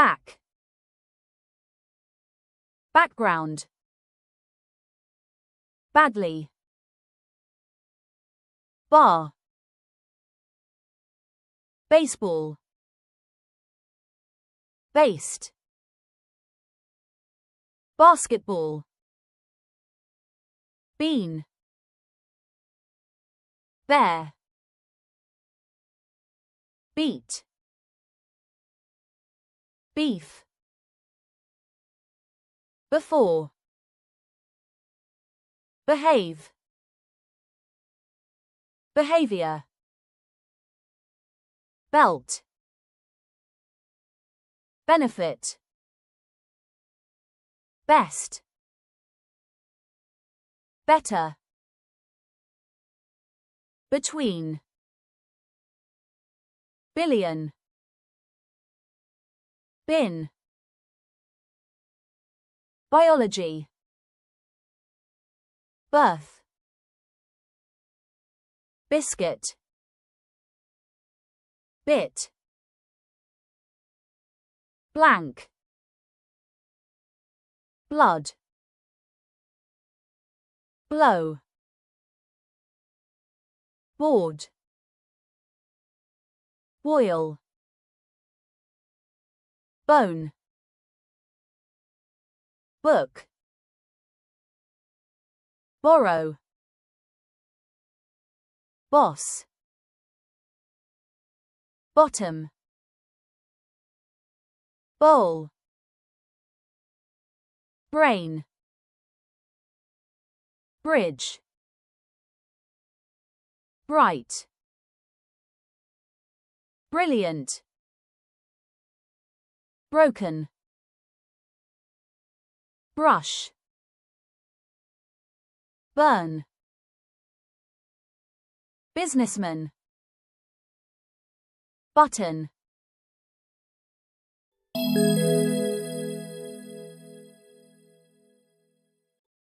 back, background, badly, bar, baseball, based, basketball, bean, bear, beat, beef, before, behave, behavior, belt, benefit, best, better, between, billion, bin, biology, birth, biscuit, bit, blank, blood, blow, board, boil, bone, book, borrow, boss, bottom, bowl, brain, bridge, bright, brilliant, broken, brush, burn, businessman, button.